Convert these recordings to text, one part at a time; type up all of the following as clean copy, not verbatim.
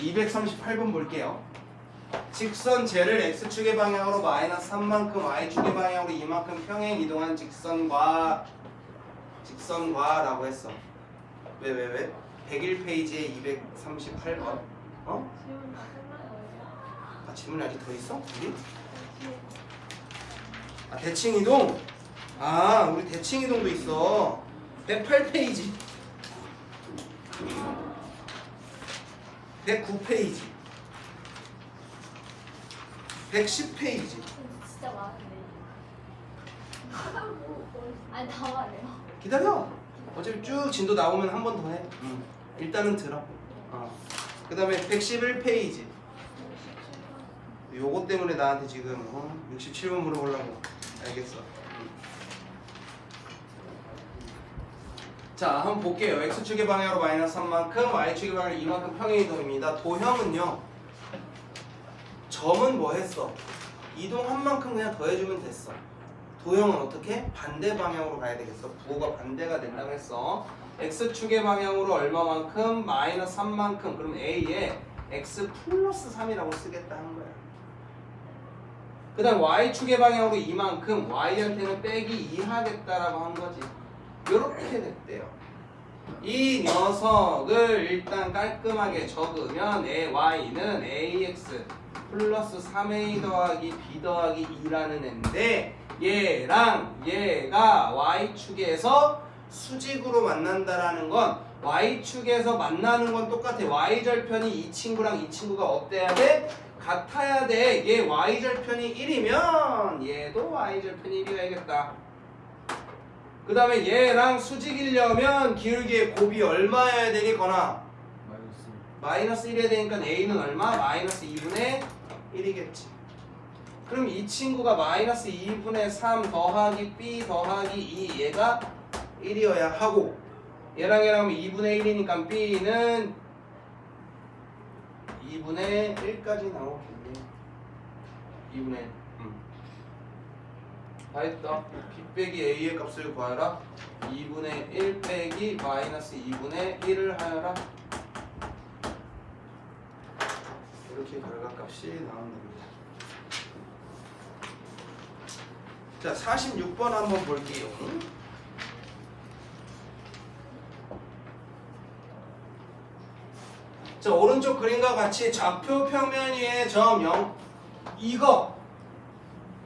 238번 볼게요. 직선 쟤를 x축의 방향으로 마이너스 3만큼 y축의 방향으로 이만큼 평행 이동한 직선과 라고 했어. 왜? 101페이지에 238번. 어? 질문 다 끝난 거예요? 아, 질문이 아직 더 있어? 우리? 아, 대칭 이동? 아, 우리 대칭 이동도 있어. 108페이지. 109페이지. 110페이지. 진짜 많은데. 아니 나와요. 기다려. 어차피 쭉 진도 나오면 한 번 더 해. 일단은 들어. 그 다음에 111페이지. 요거 때문에 나한테 지금 67번 물어보려고. 알겠어. 자, 한번 볼게요. x축의 방향으로 마이너스 3만큼, y축의 방향으로 이만큼 평행 이동입니다. 도형은요. 점은 뭐 했어? 이동한 만큼 그냥 더해주면 됐어. 도형은 어떻게? 반대 방향으로 가야 되겠어. 부호가 반대가 된다고 했어. x축의 방향으로 얼마만큼? 마이너스 3만큼. 그럼 a에 x 플러스 3이라고 쓰겠다 하는 거야. 그 다음 y축의 방향으로 이만큼, y한테는 빼기 2 하겠다라고 한 거지. 요렇게 됐대요. 이 녀석을 일단 깔끔하게 적으면 y는 ax 플러스 3a 더하기 b 더하기 2라는 애인데, 얘랑 얘가 y축에서 수직으로 만난다라는 건, y축에서 만나는 건 똑같아. y절편이 이 친구랑 이 친구가 어때야 돼? 같아야 돼. 얘 y절편이 1이면 얘도 y절편이 1이어야겠다. 그 다음에 얘랑 수직이려면 기울기의 곱이 얼마여야 되겠거나? 마이너스 1이어야 되니까 a는 얼마? 마이너스 2분의 1이겠지. 그럼 이 친구가 마이너스 2분의 3 더하기 b 더하기 2 얘가 1이어야 하고, 얘랑 하면 2분의 1이니까 b는 2분의 1까지 나오겠네. 2분의 1. 다 했다. b 빼기 a의 값을 구하라. 2분의 1 빼기 마이너스 2분의 1을 하여라. 이렇게 결과값이 나온답니다. 자, 46번 한번 볼게요. 자, 오른쪽 그림과 같이 좌표 평면 위에 점 0. 이거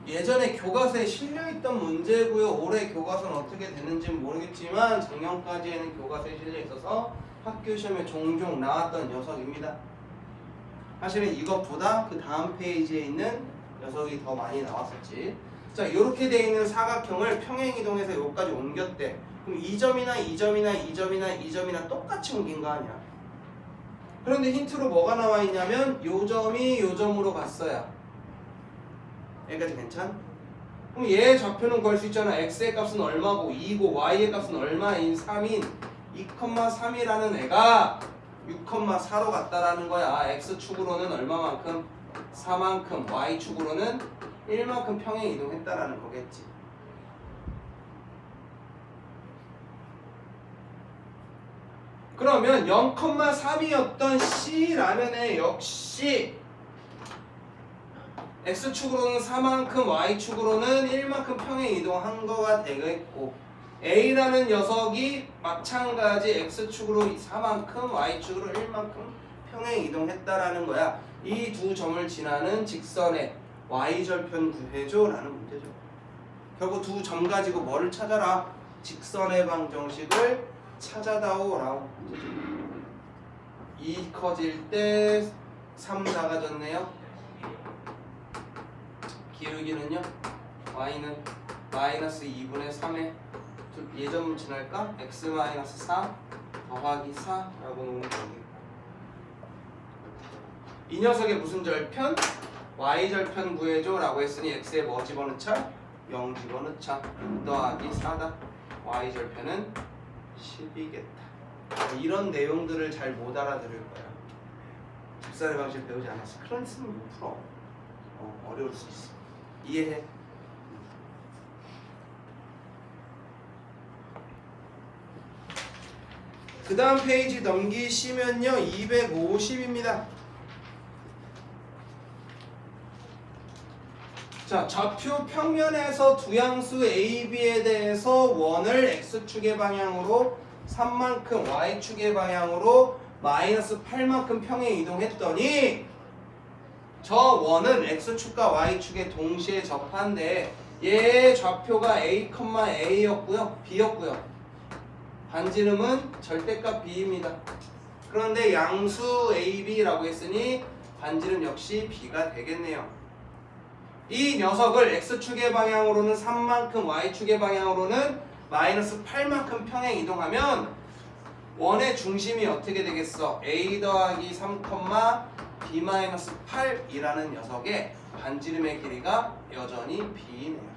예전에 교과서에 실려있던 문제고요. 올해 교과서는 어떻게 됐는지는 모르겠지만 작년까지에는 교과서에 실려있어서 학교 시험에 종종 나왔던 녀석입니다. 사실은 이것보다 그 다음 페이지에 있는 녀석이 더 많이 나왔었지. 자, 이렇게 되어 있는 사각형을 평행이동해서 여기까지 옮겼대. 그럼 이 점이나 이 점이나 이 점이나 이 점이나 똑같이 옮긴 거 아니야. 그런데 힌트로 뭐가 나와 있냐면 요 점이 요 점으로 갔어요. 여기까지 괜찮? 그럼 얘의 좌표는 구할 수 있잖아. x의 값은 얼마고 2고 y의 값은 얼마인 3인 2,3이라는 애가 6,4로 갔다라는 거야. x축으로는 얼마만큼? 4만큼, y축으로는 1만큼 평행 이동했다라는 거겠지. 그러면 0,3이었던 C라는 애 역시 X축으로는 4만큼, Y축으로는 1만큼 평행 이동한 거가 되겠고, A라는 녀석이 마찬가지 X축으로 4만큼, Y축으로 1만큼 평행 이동했다라는 거야. 이 두 점을 지나는 직선의 Y절편 구해줘 라는 문제죠. 결국 두 점 가지고 뭐를 찾아라? 직선의 방정식을 찾아다오 라고 문제죠. 2 커질 때 3 작아졌네요. 기울기는요? y는 마이너스 2분의 3에 예점을 지날까? x 마이너스 4 더하기 4라고 놓으면 되겠고, 이 녀석의 무슨 절편? y절편 구해줘 라고 했으니 x에 뭐 집어넣자? 0 집어넣자. 더하기 4다. y절편은 10이겠다. 이런 내용들을 잘 못 알아들을 거야. 직선의 방식 배우지 않았어. 그러니까 못 풀어. 어려울 수 있어. 이해해. 그 다음 페이지 넘기시면요 250입니다 자, 좌표 평면에서 두 양수 A, B에 대해서 원을 X축의 방향으로 3만큼, Y축의 방향으로 마이너스 8만큼 평행 이동했더니 저 원은 X축과 Y축에 동시에 접한데 얘 좌표가 A, A였고요. B였고요. 반지름은 절대값 B입니다. 그런데 양수 A, B라고 했으니 반지름 역시 B가 되겠네요. 이 녀석을 X축의 방향으로는 3만큼, Y축의 방향으로는 마이너스 8만큼 평행 이동하면 원의 중심이 어떻게 되겠어? A 더하기 3, B 마이너스 8이라는 녀석의 반지름의 길이가 여전히 B네요.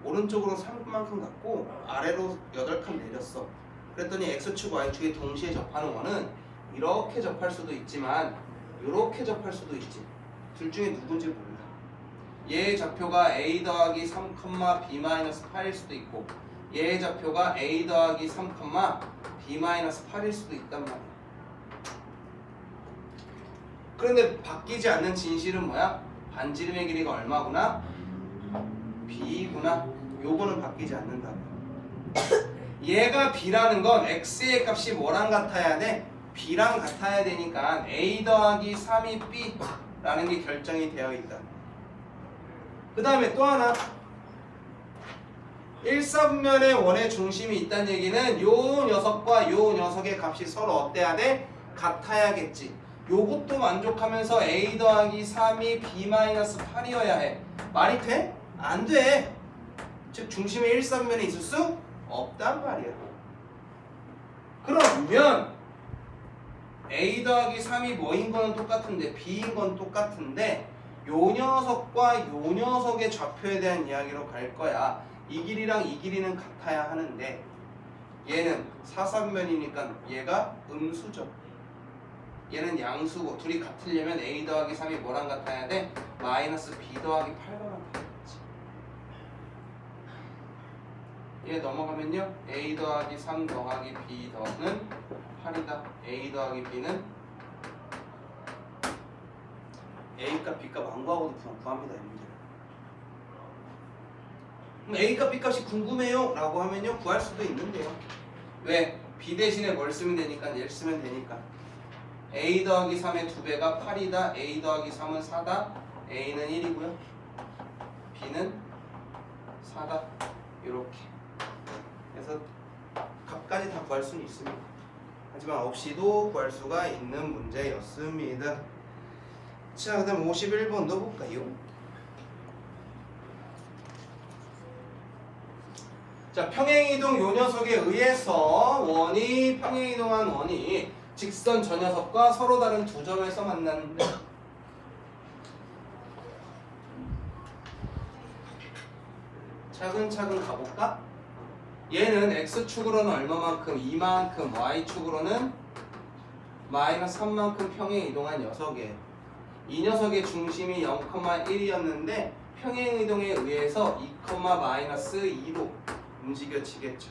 오른쪽으로 3만큼 갔고 아래로 8칸 내렸어. 그랬더니 X축, Y축이 동시에 접하는 원은 이렇게 접할 수도 있지만 이렇게 접할 수도 있지. 둘 중에 누군지 몰라. 얘의 좌표가 A 더하기 3, B 마이너스 8일 수도 있고 얘의 좌표가 A 더하기 3, B 마이너스 8일 수도 있단 말이야. 그런데 바뀌지 않는 진실은 뭐야? 반지름의 길이가 얼마구나? B구나. 요거는 바뀌지 않는다고. 얘가 B라는 건 X의 값이 뭐랑 같아야 돼? B랑 같아야 되니까 A 더하기 3이 B라는 게 결정이 되어 있다. 그 다음에 또 하나 1사분면에 원의 중심이 있다는 얘기는 요 녀석과 요 녀석의 값이 서로 어때야 돼? 같아야겠지. 요것도 만족하면서 A 더하기 3이 B 마이너스 8이어야 해. 말이 돼? 안 돼. 즉 중심이 1사분면에 있을 수 없단 말이야. 그러면 A 더하기 3이 뭐인 거는 똑같은데 B인 건 똑같은데 요 녀석과 요 녀석의 좌표에 대한 이야기로 갈 거야. 이 길이랑 이 길이는 같아야 하는데 얘는 사사분면이니까 얘가 음수죠. 얘는 양수고 둘이 같으려면 A 더하기 3이 뭐랑 같아야 돼? 마이너스 B 더하기 8과 같아야지. 얘 넘어가면요 A 더하기 3 더하기 B 더는 8이다. A 더하기 B는 A값 B값 안 구하고도 구합니다. 이 문제는. 그럼 A값 B값이 궁금해요? 라고 하면요 구할 수도 있는데요. 왜? B 대신에 뭘 쓰면 되니까 얘를 쓰면 되니까 A 더하기 3의 2배가 8이다. A 더하기 3은 4다. A는 1이고요. B는 4다. 이렇게 그래서 값까지 다 구할 수는 있습니다. 하지만 없이도 구할 수가 있는 문제였습니다. 자, 그 다음 51번 넣어볼까요? 자, 평행이동 요 녀석에 의해서 원이 평행이동한 원이 직선 저 녀석과 서로 다른 두 점에서 만났는데 차근차근 가볼까? 얘는 X축으로는 얼마만큼? 2만큼, Y축으로는 마이너스 3만큼 평행 이동한 녀석이에요. 이 녀석의 중심이 0,1이었는데 평행 이동에 의해서 2,-2로 움직여지겠죠.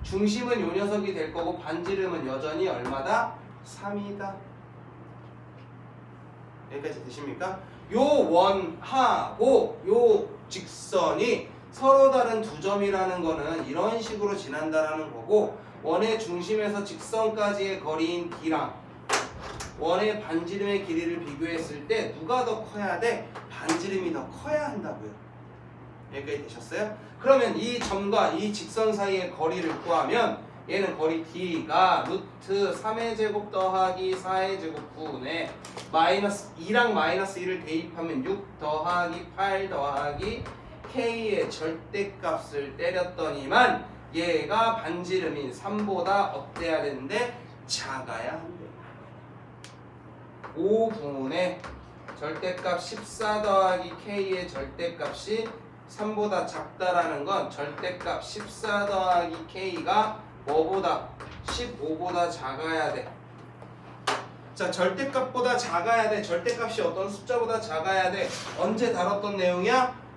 중심은 요 녀석이 될 거고 반지름은 여전히 얼마다? 3이다. 여기까지 되십니까? 요 원하고 요 직선이 서로 다른 두 점이라는 거는 이런 식으로 지난다라는 거고 원의 중심에서 직선까지의 거리인 D랑 원의 반지름의 길이를 비교했을 때 누가 더 커야 돼? 반지름이 더 커야 한다고요. 여기까지 되셨어요? 그러면 이 점과 이 직선 사이의 거리를 구하면 얘는 거리 D가 루트 3의 제곱 더하기 4의 제곱 분의 마이너스 2랑 마이너스 1을 대입하면 6 더하기 8 더하기 K의 절대값을 때렸더니만 얘가 반지름인 3보다 어때야 되는데 작아야 한대. 5분의 절대값 14 더하기 K의 절대값이 3보다 작다라는 건 절대값 14 더하기 K가 뭐보다? 15보다 작아야 돼. 자, 절대값보다 작아야 돼. 절대값이 어떤 숫자보다 작아야 돼. 언제 다뤘던 내용이야?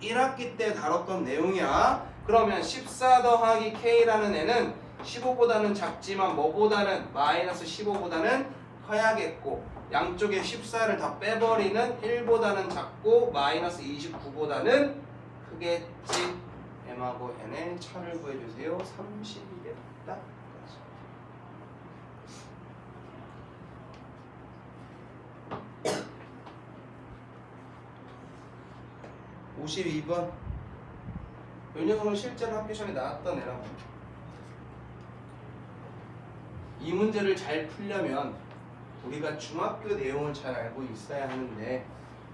1학기 때 다뤘던 내용이야. 그러면 14 더하기 K라는 애는 15보다는 작지만 뭐보다는 마이너스 15보다는 커야겠고 양쪽에 14를 다 빼버리는 1보다는 작고 마이너스 29보다는 크겠지. m하고 n의 차를 구해주세요. 30이겠다. 52번. 이 녀석은 실제로 학교 시험에 나왔던 애라고. 이 문제를 잘 풀려면 우리가 중학교 내용을 잘 알고 있어야 하는데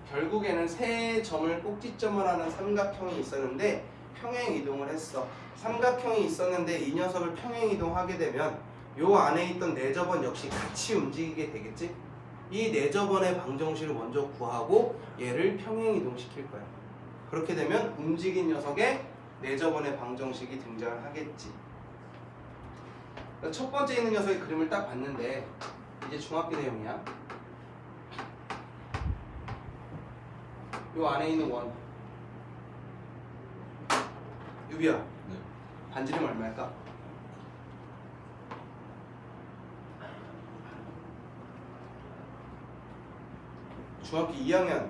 결국에는 세 점을 꼭지점을 하는 삼각형이 있었는데 평행 이동을 했어. 삼각형이 있었는데 이 녀석을 평행 이동하게 되면 요 안에 있던 내저번 역시 같이 움직이게 되겠지? 이 내저번의 방정식을 먼저 구하고 얘를 평행 이동시킬 거야. 그렇게 되면 움직인 녀석의 내저번의 방정식이 등장을 하겠지. 첫 번째 있는 녀석의 그림을 딱 봤는데 이제 중학교 내용이야. 요 안에 있는 원 유비야. 네. 반지름 얼마일까? 중학교 2학년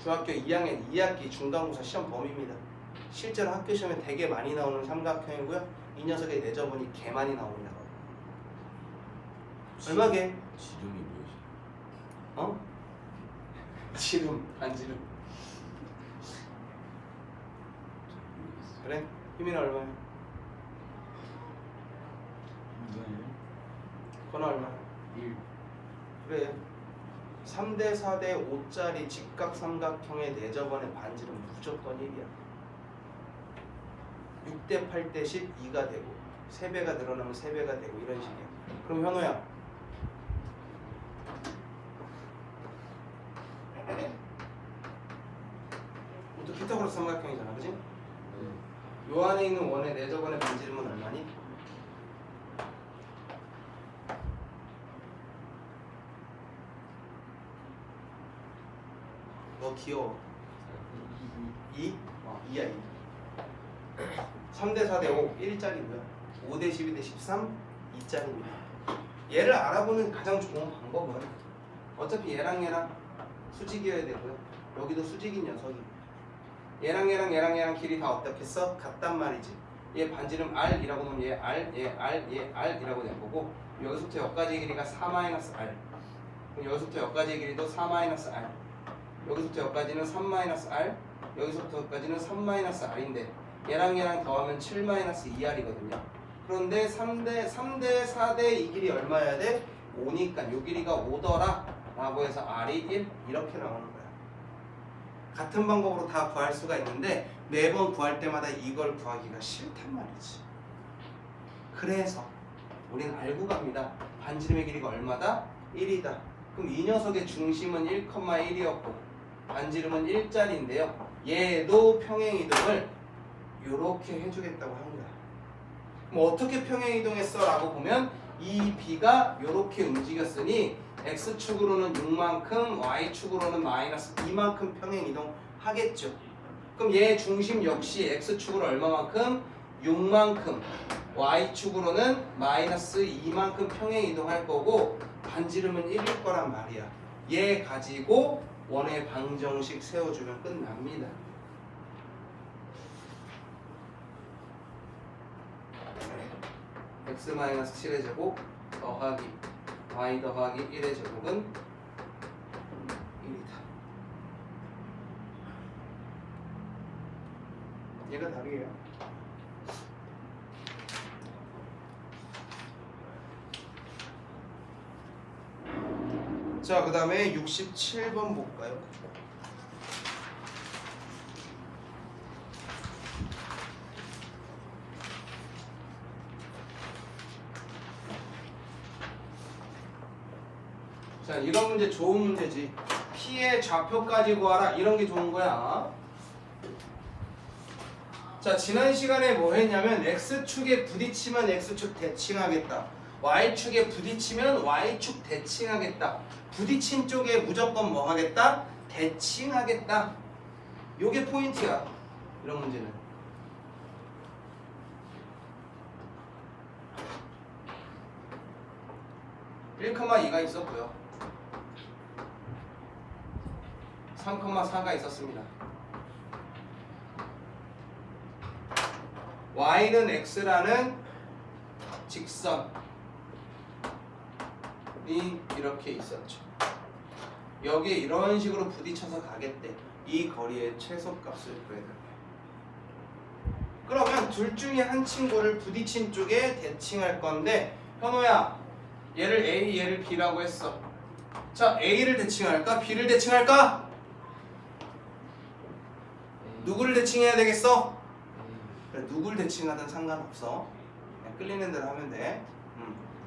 중학교 2학년 2학기 중간고사 시험 범위입니다. 실제로 학교 시험에 되게 많이 나오는 삼각형이고요. 이 녀석의 내저번이 개 많이 나옵니다. 얼마게? 지름이 뭐지? 어? 지름, 반지름. 그래? 희민아 얼마야? 건아 얼마야? 1. 그래. 3대 4대 5짜리 직각 삼각형의 내저번의 반지름 무조건 1이야. 6대 8대 10 2가 되고 3배가 늘어나면 3배가 되고 이런 식이야. 그럼 현호야 이것도 피타고라스 삼각형이잖아, 그지? 요 안에 있는 원의 내저번의 반지름은 얼마니? 너 귀여워. 2? 2야 2. 3대 4대 5 1짜리고요. 5대 12대 13 2짜리입니다. 얘를 알아보는 가장 좋은 방법은 어차피 얘랑 수직이어야 되고요. 여기도 수직인 녀석이. 얘랑 길이 다 어떻겠어? 같단 말이지. 얘 반지름 R이라고 놓으면 얘 R, 얘 R, 얘 R이라고 된 거고 여기서부터 여기까지의 길이가 4-R. 그럼 여기서부터 여기까지의 길이도 4-R. 여기서부터 여기까지는 3-R. 여기서부터 여기까지는 3-R인데 얘랑 더하면 7-2R이거든요. 그런데 3대 4대 이 길이 얼마여야 돼? 5니까 요 길이가 5더라 라고 해서 R이 1 이렇게 나오는 거야. 같은 방법으로 다 구할 수가 있는데 매번 구할 때마다 이걸 구하기가 싫단 말이지. 그래서 우리는 알고 갑니다. 반지름의 길이가 얼마다? 1이다. 그럼 이 녀석의 중심은 1,1이었고 반지름은 1짜리인데요. 얘도 평행이동을 이렇게 해주겠다고 한 거야. 그럼 어떻게 평행이동했어? 라고 보면 이 B가 이렇게 움직였으니 X축으로는 6만큼 Y축으로는 마이너스 2만큼 평행이동 하겠죠. 그럼 얘 중심 역시 X축으로 얼마만큼? 6만큼 Y축으로는 마이너스 2만큼 평행이동 할 거고 반지름은 1일 거란 말이야. 얘 가지고 원의 방정식 세워주면 끝납니다. x-7의 제곱 더하기 y 더하기 1의 제곱은 1이다. 얘가 답이에요. 자, 그 다음에 67번 볼까요? 자, 이런 문제 좋은 문제지. P의 좌표까지 구하라. 이런 게 좋은 거야. 자, 지난 시간에 뭐 했냐면 X축에 부딪히면 X축 대칭하겠다. Y축에 부딪히면 Y축 대칭하겠다. 부딪힌 쪽에 무조건 뭐 하겠다? 대칭하겠다. 요게 포인트야. 이런 문제는. 1,2가 있었고요. 3,4가 있었습니다. y는 x라는 직선이 이렇게 있었죠. 여기에 이런 식으로 부딪혀서 가겠대. 이 거리의 최소값을 구해야 돼요. 그러면 둘 중에 한 친구를 부딪힌 쪽에 대칭할 건데, 현호야, 얘를 A, 얘를 B라고 했어. 자, A를 대칭할까? B를 대칭할까? 누구를 대칭해야 되겠어? 그래, 누구를 대칭하든 상관없어. 그냥 끌리는 대로 하면 돼.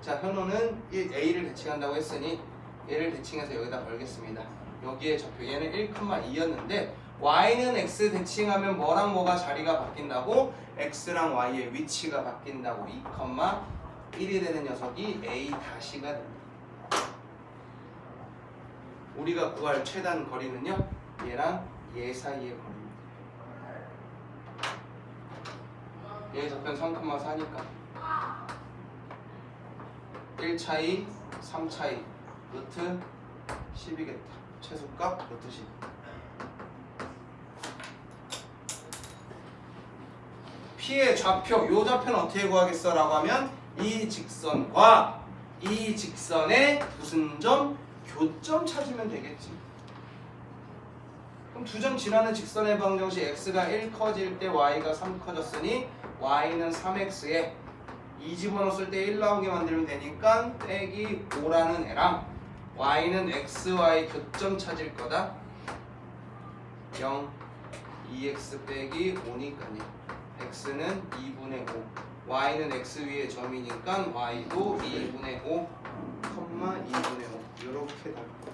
자, 현호는 A를 대칭한다고 했으니 얘를 대칭해서 여기다 걸겠습니다. 여기에 적혀. 얘는 1,2였는데 y는 x 대칭하면 뭐랑 뭐가 자리가 바뀐다고? x랑 y의 위치가 바뀐다고. 2,1이 되는 녀석이 a 다시가 됩니다. 우리가 구할 최단 거리는요, 얘랑 얘 사이의 거리입니다. 얘 적편 3,4니까 1 차이, 3 차이, 루트 10이겠다. 최소값 루트 10. P의 좌표, 요 좌표는 어떻게 구하겠어? 라고 하면 이 직선과 이 직선의 무슨 점? 교점 찾으면 되겠지. 그럼 두 점 지나는 직선의 방정식 x가 1 커질 때 y가 3 커졌으니 y는 3x에 2 집어넣었을 때 1 나오게 만들면 되니까 빼기 5라는 애랑 y는 xy 교점 찾을 거다. 0, 2x 빼기 5니까요. x는 2분의 5, y는 x 위에 점이니까 y도 2분의 5, 2분의 5 이렇게 답니다.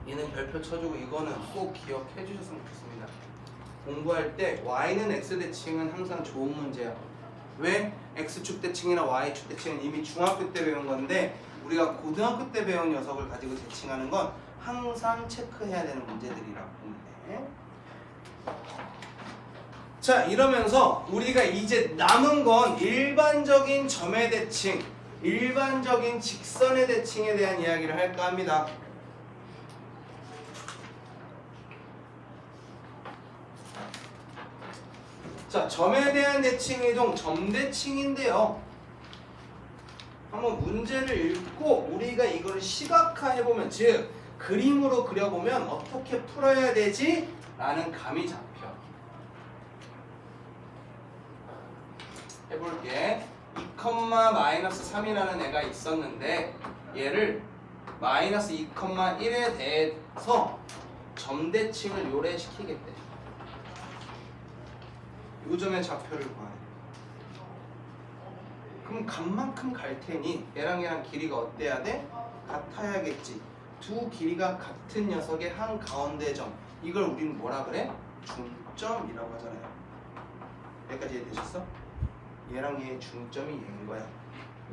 얘는 별표 쳐주고 이거는 꼭 기억해 주셨으면 좋겠습니다. 공부할 때 y는 x 대칭은 항상 좋은 문제야. 왜? x축 대칭이나 y축 대칭은 이미 중학교 때 배운 건데 우리가 고등학교 때 배운 녀석을 가지고 대칭하는 건 항상 체크해야 되는 문제들이라고 보면 돼. 자, 이러면서 우리가 이제 남은 건 일반적인 점의 대칭, 일반적인 직선의 대칭에 대한 이야기를 할까 합니다. 자, 점에 대한 대칭 이동 점대칭인데요. 한번 문제를 읽고 우리가 이거를 시각화해보면, 즉 그림으로 그려보면 어떻게 풀어야 되지? 라는 감이 잡혀. 해볼게. 2,-3이라는 애가 있었는데 얘를 마이너스 2,1에 대해서 점대칭을 요래시키겠대. 요 점의 좌표를 구하래. 그럼 값만큼 갈 테니 얘랑 길이가 어때야 돼? 같아야겠지. 두 길이가 같은 녀석의 한 가운데 점, 이걸 우리는 뭐라 그래? 중점이라고 하잖아요. 여기까지 이해되셨어? 얘랑 얘의 중점이 얘인 거야.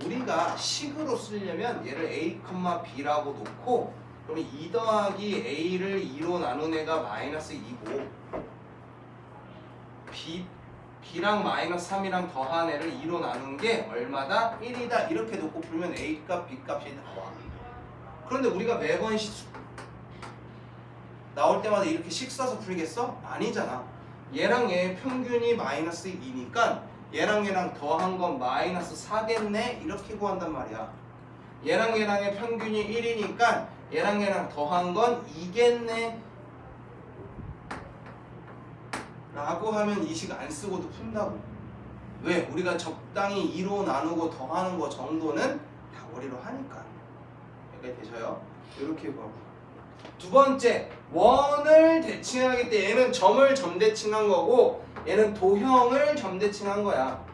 우리가 식으로 쓰려면 얘를 a, b라고 놓고 그러면 2 더하기 a를 2로 나눈 애가 마이너스 2고 b랑 마이너스 3이랑 더한 애를 2로 나눈 게 얼마다? 1이다. 이렇게 놓고 풀면 a값, b값이 나와. 그런데 우리가 매번 나올 때마다 이렇게 식 써서 풀겠어? 아니잖아. 얘랑 얘의 평균이 마이너스 2니까 얘랑 더한 건 마이너스 4겠네? 이렇게 구한단 말이야. 얘랑의 평균이 1이니까 얘랑 더한 건 2겠네? 라고 하면 이 식 안 쓰고도 푼다고. 왜? 우리가 적당히 2로 나누고 더하는 거 정도는 다 머리로 하니까. 여기까지 되셔요? 이렇게 구하고. 두 번째, 원을 대칭하기 때 얘는 점을 점대칭한 거고 얘는 도형을 점대칭한 거야.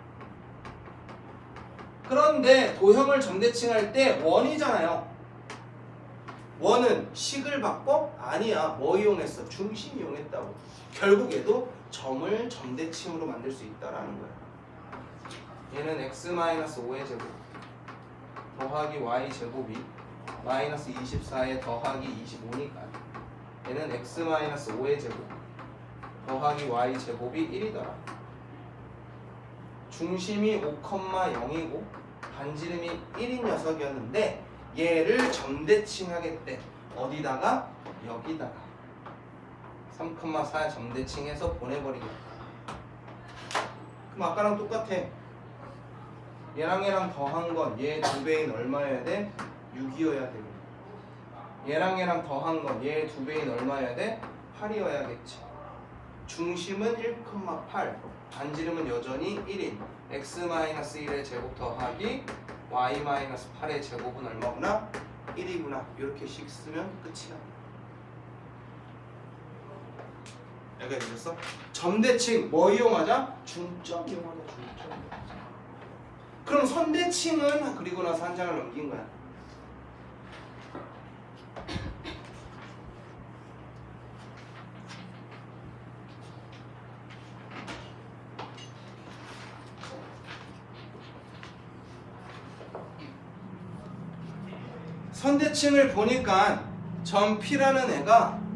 그런데 도형을 점대칭할 때 원이잖아요. 원은 식을 바꿔? 아니야. 뭐 이용했어? 중심 이용했다고. 결국 얘도 점을 점대칭으로 만들 수 있다라는 거야. 얘는 x-5의 제곱 더하기 y 제곱이 마이너스 24에 더하기 25니까 얘는 x-5의 제곱 더하기 y 제곱이 1이더라. 중심이 5,0이고 반지름이 1인 녀석이었는데 얘를 점대칭 하겠대. 어디다가? 여기다가 3,4 점대칭해서 보내버리겠다. 그럼 아까랑 똑같아. 얘랑 더한 건 얘 2배인 얼마여야 돼? 6이어야 되고, 얘랑 더한 건 얘 2배인 얼마여야 돼? 8이어야겠지. 중심은 1,8, 반지름은 여전히 1인 x-1의 제곱 더하기 y-8의 제곱은 얼마구나? 1이구나. 이렇게씩 쓰면 끝이야. 여기까지 됐어? 점대칭 뭐 이용하자? 중점 이용하자. 중점. 그럼 선대칭은 그리고 나서 한 장을 넘긴 거야. 선대칭을 보니까 점 P라는 애가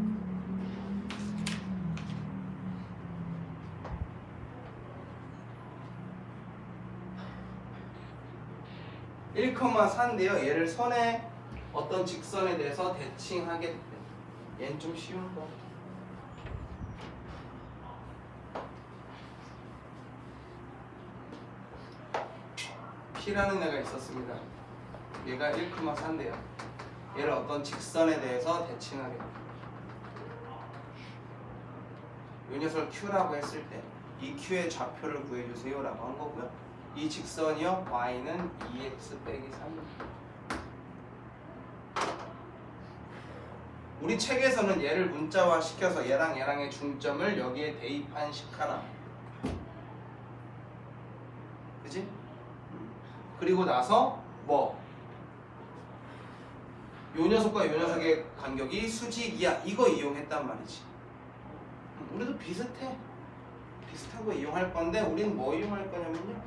(1,4인데요) 얘를 선의 어떤 직선에 대해서 대칭하겠대. 얘는 좀 쉬운 거. P라는 애가 있었습니다. 얘가 1,4인데요. 얘를 어떤 직선에 대해서 대칭하겠다. 이 녀석을 Q라고 했을 때 이 Q의 좌표를 구해주세요 라고 한 거고요. 이 직선이요, y는 2x 빼기 3입니다. 우리 책에서는 얘를 문자화 시켜서 얘랑의 중점을 여기에 대입한 식하나, 그지? 그리고 나서 뭐 요 녀석과 요 녀석의 간격이 수직이야, 이거 이용했단 말이지. 우리도 비슷해. 비슷한 거 이용할 건데 우리는 뭐 이용할 거냐면요,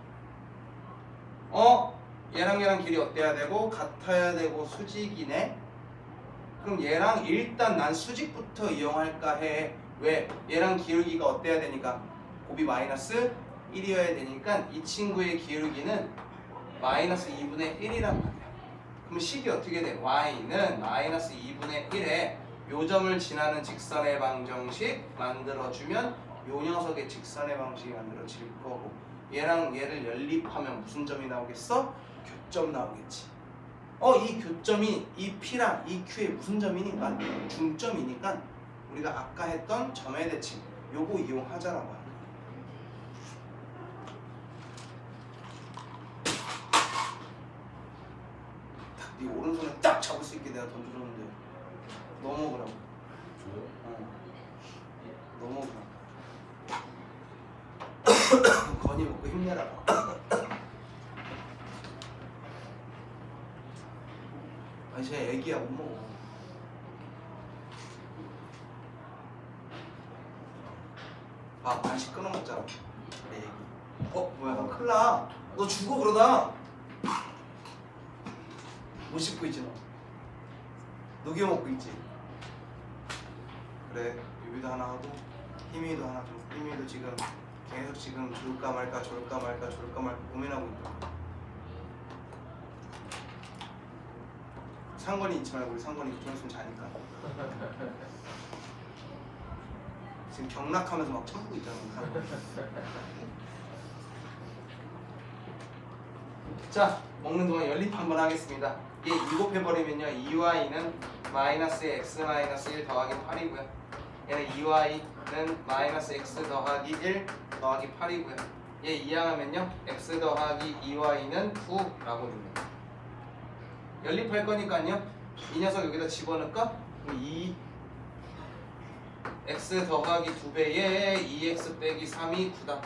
얘랑 길이 어때야 되고? 같아야 되고 수직이네? 그럼 얘랑 일단 난 수직부터 이용할까 해. 왜? 얘랑 기울기가 어때야 되니까? 곱이 마이너스 1이어야 되니까 이 친구의 기울기는 마이너스 2분의 1이란 말이야. 그럼 식이 어떻게 돼? y는 마이너스 2분의 1에 요 점을 지나는 직선의 방정식 만들어주면 요 녀석의 직선의 방식이 만들어질 거고, 얘랑 얘를 연립하면 무슨 점이 나오겠어? 교점 나오겠지. 이 교점이 이 P랑 이 Q의 무슨 점이니까? 중점이니까 우리가 아까 했던 점의 대칭 요거 이용하자라고 하는 거야. 딱 네 오른손에 딱 잡을 수 있게 내가 던져줬는데 넘어오라고. 넘어오라고. 건이 먹고 힘내라고. 아니 쟤 애기야, 못 먹어. 간식 끊어 먹자고. 내 애기. 뭐야, 너 큰일 나. 너 죽어 그러다. 못 씹고 있지 너. 녹여 먹고 있지. 그래, 유비도 하나 하고 희미도 하나 줘. 희미도 지금 계속 지금 줄까 말까 고민하고 있다. 상권이 있지 말고 우리 상권이 좀 있으면 자니까. 지금 경락하면서 막 참고 있잖아. 자, 먹는 동안 연립 한번 하겠습니다. 얘 2곱해버리면요 2y는 마이너스 x-1 더하기 8이고요 얘는 2y는 마이너스 x 더하기 1 더하기 8이고요 얘 이항하면요 x 더하기 2y는 9라고 됩니다. 연립할 거니까요 이 녀석 여기다 집어넣을까? 2 x 더하기 2배에 2x 빼기 3이 9다.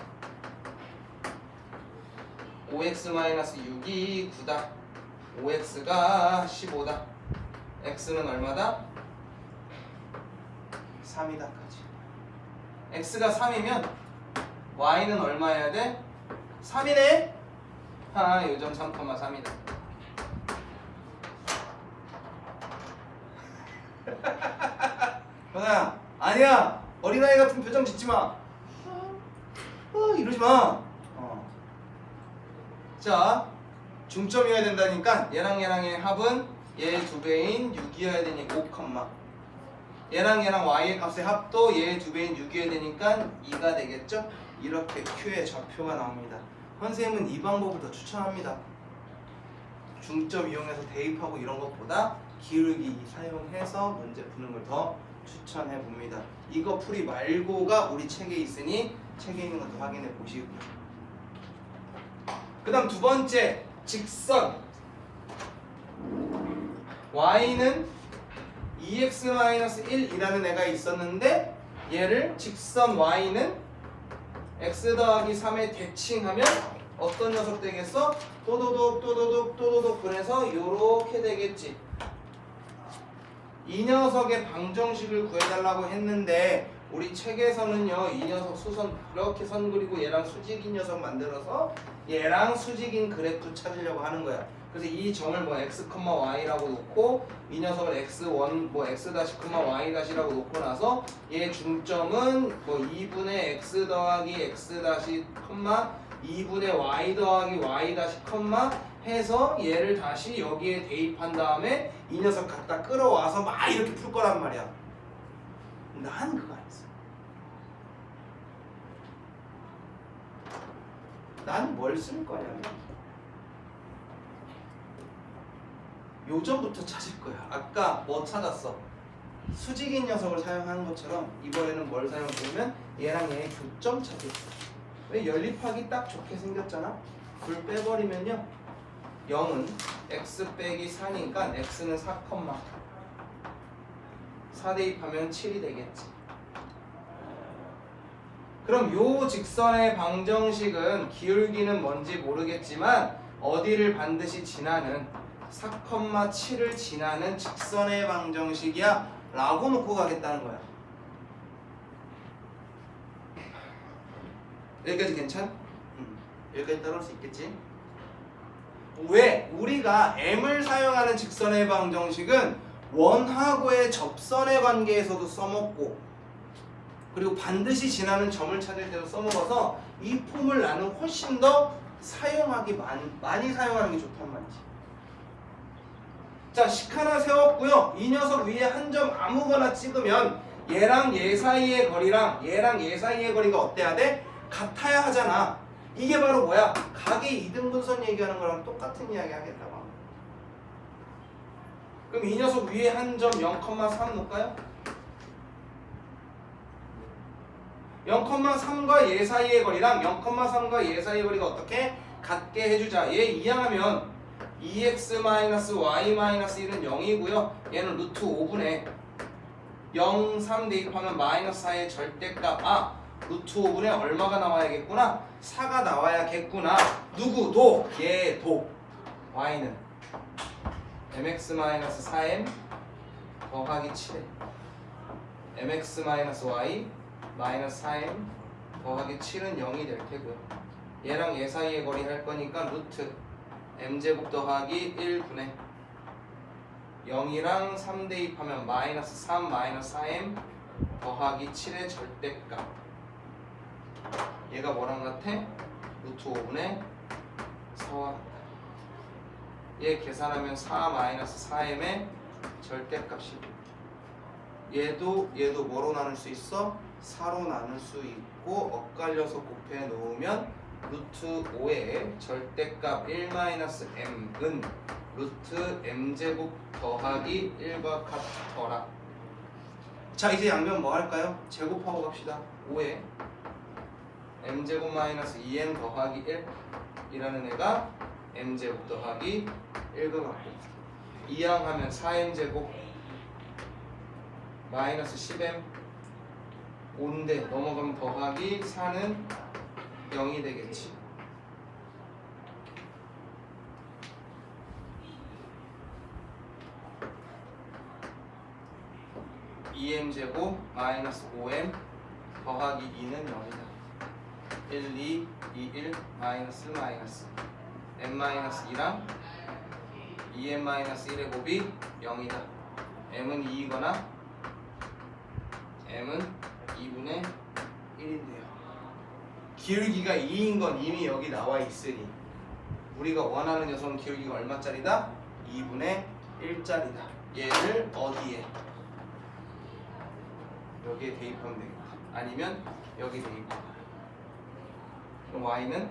5x-6이 9다. 5x가 15다. x는 얼마다? 3이다까지. x가 3이면 y는 얼마여야 돼? 3이네? 요점 3,3이다. 현아야, 아니야. 어린아이 같은 표정 짓지 마. 이러지 마. 자, 중점이어야 된다니까 얘랑 얘랑의 합은 얘 2배인 6이어야 되니까 5, 얘랑 얘랑 y의 값의 합도 얘 2배인 6이어야 되니까 2가 되겠죠? 이렇게 Q의 좌표가 나옵니다. 선생님은 이 방법을 더 추천합니다. 중점 이용해서 대입하고 이런 것보다 기울기 사용해서 문제 푸는 걸 더 추천해 봅니다. 이거 풀이 말고가 우리 책에 있으니 책에 있는 것도 확인해 보시고요. 그 다음 두 번째 직선 y는 2x-1이라는 애가 있었는데 얘를 직선 y는 x 더하기 3에 대칭하면 어떤 녀석 되겠어? 또도독 그래서 요렇게 되겠지. 이 녀석의 방정식을 구해달라고 했는데 우리 책에서는요 이 녀석 수선 이렇게 선 그리고 얘랑 수직인 녀석 만들어서 얘랑 수직인 그래프 찾으려고 하는 거야. 그래서 이 점을 뭐 x, y라고 놓고 이 녀석을 x1, 뭐 x-, y-라고 놓고 나서 얘 중점은 뭐 2분의 x 더하기 x-, 2분의 y 더하기 y-, 해서 얘를 다시 여기에 대입한 다음에 이 녀석 갖다 끌어와서 막 이렇게 풀 거란 말이야. 난 그거 안 했어. 난 뭘 쓸 거냐면 요점부터 찾을 거야. 아까 뭐 찾았어? 수직인 녀석을 사용하는 것처럼 이번에는 뭘 사용하냐면 얘랑 얘의 교점 찾을 거야. 왜 연립하기 딱 좋게 생겼잖아? 불 빼버리면요 0은 x 빼기 4니까 x는 4, 4 대입하면 7이 되겠지. 그럼 요 직선의 방정식은 기울기는 뭔지 모르겠지만 어디를 반드시 지나는 4,7을 지나는 직선의 방정식이야 라고 놓고 가겠다는 거야. 여기까지 괜찮? 여기까지 따라올 수 있겠지? 왜? 우리가 m을 사용하는 직선의 방정식은 원하고의 접선의 관계에서도 써먹고 그리고 반드시 지나는 점을 찾을 때도 써먹어서 이 폼을 나는 훨씬 더 많이 사용하는 게 좋단 말이지. 자, 식 하나 세웠고요. 이 녀석 위에 한 점 아무거나 찍으면 얘랑 얘 사이의 거리랑 얘랑 얘 사이의 거리가 어때야 돼? 같아야 하잖아. 이게 바로 뭐야? 각의 이등분선 얘기하는 거랑 똑같은 이야기 하겠다고 합니다. 그럼 이 녀석 위에 한 점 0,3 놓을까요? 0,3과 얘 사이의 거리랑 0,3과 얘 사이의 거리가 어떻게? 같게 해주자. 얘 이항하면 2x-y-1은 0이고요. 얘는 루트 5분의 0, 3 대입하면 마이너스 4의 절대값. 루트 5분의 얼마가 나와야겠구나? 4가 나와야겠구나. 누구도? 얘도. y는 mx-4m 더하기 7에 mx-y 마이너스 4m 더하기 7은 0이 될 테고요. 얘랑 얘 사이의 거리 할 거니까 루트 m제곱 더하기 1분의 0이랑 3 대입하면 마이너스 3 마이너스 4m 더하기 7의 절대값. 얘가 뭐랑 같아? 루트 5분의 4와 같다. 얘 계산하면 4 마이너스 4m의 절대값이고 얘도 뭐로 나눌 수 있어? 4로 나눌 수 있고 엇갈려서 곱해 놓으면 루트 5의 절대값 1-m은 루트 m제곱 더하기 1과 같더라. 자, 이제 양변 뭐 할까요? 제곱하고 갑시다. 5에 m제곱 마이너스 2m 더하기 1이라는 애가 m제곱 더하기 1과 같고 이항하면 4m제곱 마이너스 10m 5인데 넘어가면 더하기 4는 0이 되겠지. (2m제곱) 마이너스 5m 더하기 2는 0이다. 1, 2, 2, 1 마이너스 m 마이너스 2랑 2m 마이너스 1의 곱이 0이다. m은 2이거나 m은 2분의 1인데요. 기울기가 2인 건 이미 여기 나와 있으니 우리가 원하는 녀석은 기울기가 얼마짜리다? 2분의 1짜리다. 얘를 어디에? 여기에 대입하면 되겠다. 아니면 여기 대입하면. 그럼 y는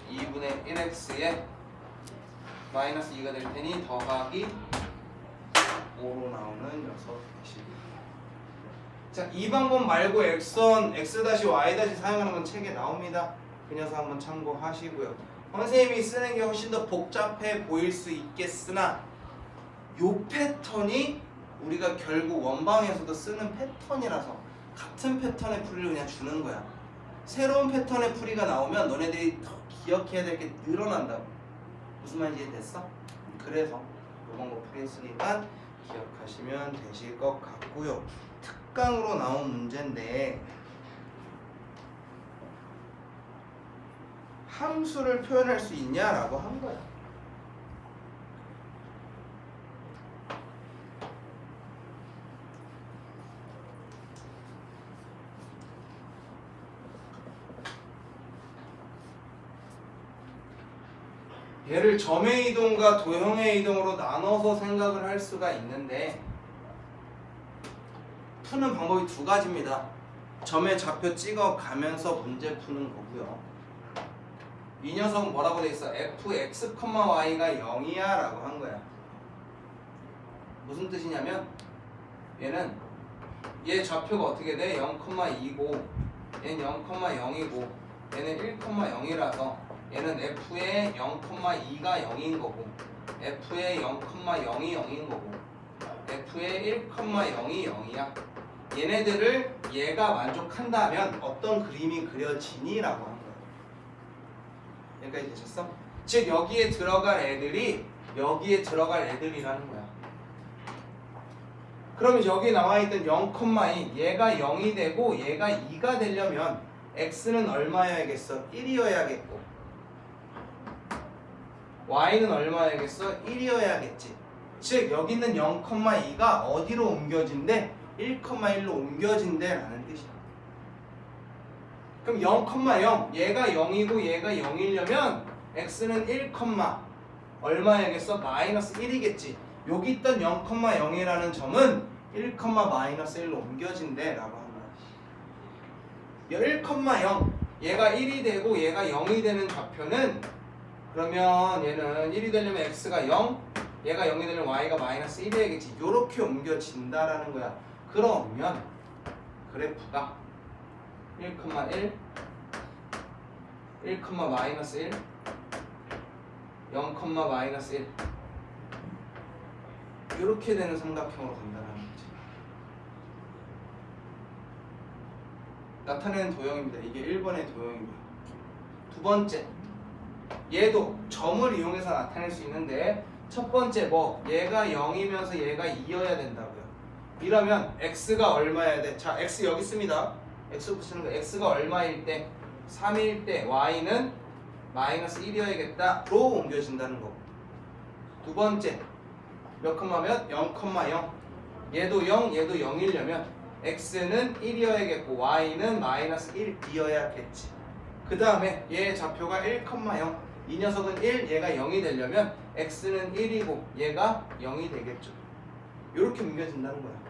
2분의 1x에 마이너스 2가 될 테니 더하기 5로 나오는 녀석 대시. 자, 이 방법 말고 x선 x-y- 사용하는 건 책에 나옵니다. 그 녀석 한번 참고하시고요. 선생님이 쓰는 게 훨씬 더 복잡해 보일 수 있겠으나 요 패턴이 우리가 결국 원방에서도 쓰는 패턴이라서 같은 패턴의 풀이를 그냥 주는 거야. 새로운 패턴의 풀이가 나오면 너네들이 더 기억해야 될 게 늘어난다고. 무슨 말인지 이해됐어? 그래서 요 방법 풀이했으니까 기억하시면 되실 것 같고요. 특강으로 나온 문제인데 함수를 표현할 수 있냐라고 한 거야. 얘를 점의 이동과 도형의 이동으로 나눠서 생각을 할 수가 있는데 푸는 방법이 두 가지입니다. 점의 좌표 찍어 가면서 문제 푸는 거고요. 이 녀석은 뭐라고 돼 있어? fx, y가 0이야 라고 한 거야. 무슨 뜻이냐면 얘는 얘 좌표가 어떻게 돼? 0,2고 얘는 0,0이고 얘는 1,0이라서 얘는 f의 0,2가 0인 거고 f의 0,0이 0인 거고 f의 1,0이 0이야. 얘네들을 얘가 만족한다면 어떤 그림이 그려지니? 라고 한 거야. 여기까지 되셨어? 즉 여기에 들어갈 애들이 여기에 들어갈 애들이라는 거야. 그러면 여기 나와있던 0,2 얘가 0이 되고 얘가 2가 되려면 x는 얼마여야겠어? 1이어야겠고 y는 얼마여야겠어? 1이어야겠지. 즉 여기 있는 0,2가 어디로 옮겨진대? 1,1로 옮겨진대 라는 뜻이야. 그럼 0,0 얘가 0이고 얘가 0이려면 x는 1, 얼마야겠어? 마이너스 1이겠지. 여기 있던 0,0이라는 점은 1, 마이너스 1로 옮겨진대 라고 한 거야. 1,0 얘가 1이 되고 얘가 0이 되는 좌표는 그러면 얘는 1이 되려면 x가 0 얘가 0이 되려면 y가 마이너스 1이야겠지. 요렇게 옮겨진다라는 거야. 그러면 그래프가 1,1 1, 마이너스 1 0, 마이너스 1 이렇게 되는 삼각형으로 간다는 거지. 나타내는 도형입니다. 이게 1번의 도형이고요. 두 번째, 얘도 점을 이용해서 나타낼 수 있는데 첫 번째 뭐 얘가 0이면서 얘가 2여야 된다고요. 이러면 x가 얼마여야 돼? 자, x 여기 있습니다. x 붙이는 거 x가 얼마일 때? 3일 때 y는 마이너스 1이어야겠다 로 옮겨진다는 거고. 두 번째 몇 몇? 0,0 얘도 0 얘도 0이려면 x는 1이어야겠고 y는 마이너스 1이어야겠지. 그 다음에 얘의 좌표가 1,0 이 녀석은 1 얘가 0이 되려면 x는 1이고 얘가 0이 되겠죠. 이렇게 옮겨진다는 거야.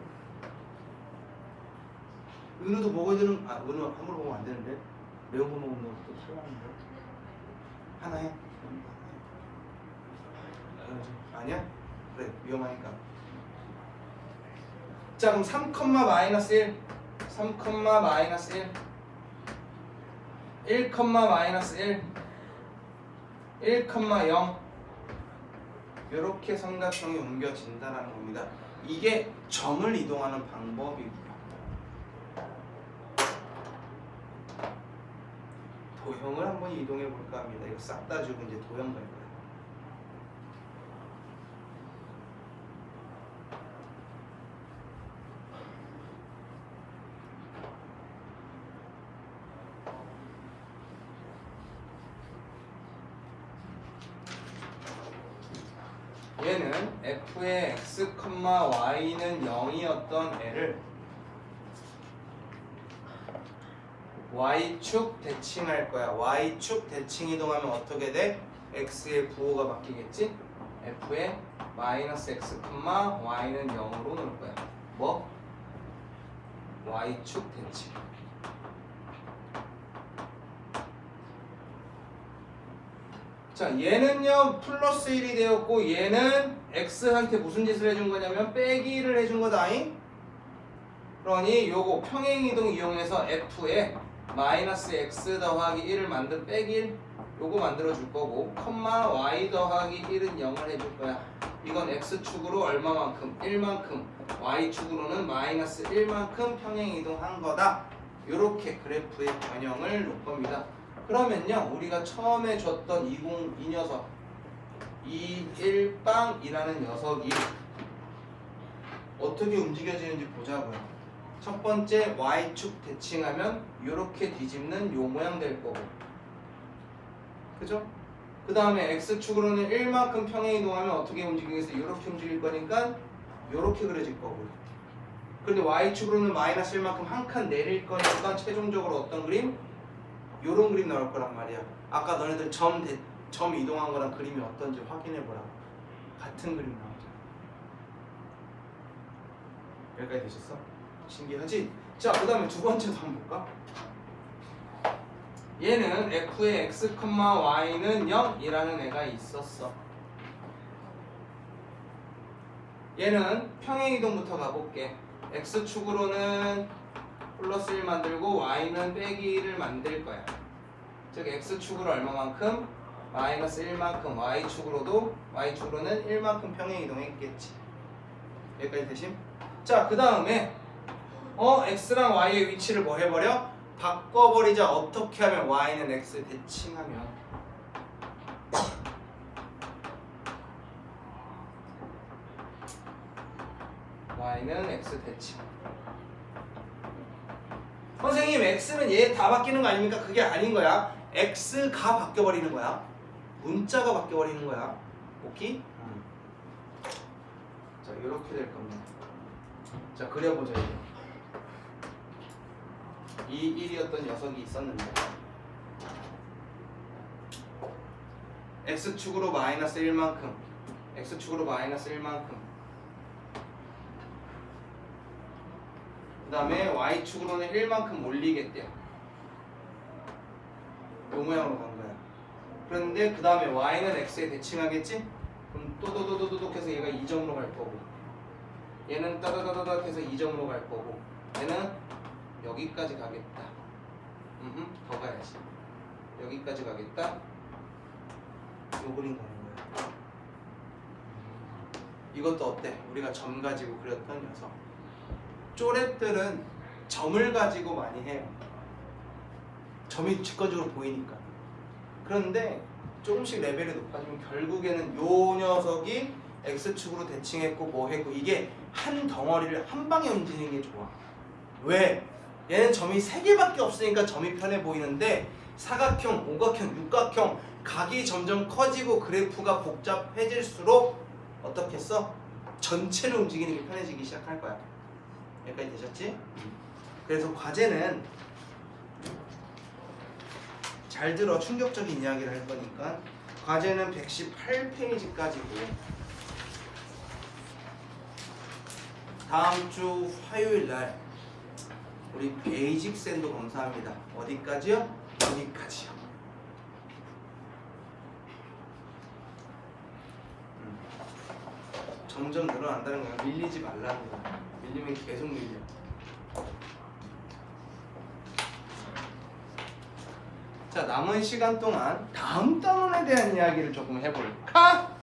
은우도 먹어야 되는 은우 함부로 먹으면 안 되는데 매운 거 먹으면 또 싫어하는데 하나 해. 아니야? 그래 위험하니까. 자 그럼 3, 마이너스 1 3, 마이너스 1 1, 마이너스 1 1, 0 이렇게 삼각형이 옮겨진다는 겁니다. 이게 점을 이동하는 방법이고요. 도형을 한번 이동해 볼까 합니다. 이거 싹 다 주고 이제 도형 갈 거예요. 얘는 f의 x, y는 0이었던 애를 y축 대칭할 거야. y축 대칭 이동하면 어떻게 돼? x의 부호가 바뀌겠지? f의 마이너스 x, y는 0으로 놓을 거야. 뭐? y축 대칭. 자, 얘는요 플러스 1이 되었고 얘는 x한테 무슨 짓을 해준 거냐면 빼기를 해준 거다잉. 그러니 요거 평행이동 이용해서 f에 마이너스 x 더하기 1을 만든 빼기 1 요거 만들어 줄 거고 컴마 y 더하기 1은 0을 해줄 거야. 이건 x축으로 얼마만큼? 1만큼, y축으로는 마이너스 1만큼 평행이동한 거다. 요렇게 그래프의 변형을 놓을 겁니다. 그러면요 우리가 처음에 줬던 이 녀석 21빵이라는 녀석이 어떻게 움직여지는지 보자고요. 첫 번째 y축 대칭하면 이렇게 뒤집는 요 모양 될 거고, 그죠? 그 다음에 x축으로는 1만큼 평행이동하면 어떻게 움직이겠어요? 이렇게 움직일 거니까 이렇게 그려질 거고요. 그런데 y축으로는 마이너스 1만큼 한 칸 내릴 거니까 최종적으로 어떤 그림? 요런 그림 나올 거란 말이야. 아까 너네들 점 이동한 거랑 그림이 어떤지 확인해 보라고. 같은 그림 나오잖아. 여기까지 되셨어? 신기하지? 자, 그 다음에 두 번째도 한번 볼까? 얘는 f의 x, y는 0이라는 애가 있었어. 얘는 평행이동부터 가볼게. x축으로는 플러스 1 만들고 y는 빼기 1을 만들 거야. 즉 x축으로 얼마만큼? 마이너스 1만큼. y축으로는 1만큼 평행이동했겠지. 여기까지 되심? 자, 그 다음에 x랑 y의 위치를 뭐 해버려? 바꿔버리자. 어떻게 하면? y는 x 대칭하면 y는 x 대칭. 선생님 x는 얘 다 바뀌는 거 아닙니까? 그게 아닌 거야. x가 바뀌어버리는 거야. 문자가 바뀌어버리는 거야. 오케이? 자, 이렇게 될 겁니다. 자, 그려보자. 이 1이었던 녀석이 있었는데 x축으로 마이너스 1만큼, x축으로 마이너스 1만큼, 그 다음에 y축으로는 1만큼 올리겠대요. 요 모양으로 간 거야. 그런데 그 다음에 y는 x에 대칭하겠지? 그럼 또도도도도독 해서 얘가 2점으로 갈 거고, 얘는 따다다다닥 해서 2점으로 갈 거고, 얘는 여기까지 가겠다. 더 가야지. 여기까지 가겠다. 요 그림 가는 거야. 이것도 어때? 우리가 점 가지고 그렸던 녀석. 쪼랩들은 점을 가지고 많이 해요. 점이 직관적으로 보이니까. 그런데 조금씩 레벨이 높아지면 결국에는 요 녀석이 x축으로 대칭했고 뭐 했고, 이게 한 덩어리를 한 방에 움직이는 게 좋아. 왜? 얘는 점이 3개밖에 없으니까 점이 편해 보이는데 사각형, 오각형, 육각형 각이 점점 커지고 그래프가 복잡해질수록 어떻게 했어? 전체를 움직이는 게 편해지기 시작할 거야. 여기까지 되셨지? 그래서 과제는 잘 들어. 충격적인 이야기를 할 거니까. 과제는 118페이지까지고 다음 주 화요일 날 우리 베이직 샌도 검사합니다. 어디까지요? 여기까지요. 점점 늘어난다는 거야. 밀리지 말라는 거야. 밀리면 계속 밀려. 자, 남은 시간 동안 다음 단원에 대한 이야기를 조금 해볼까?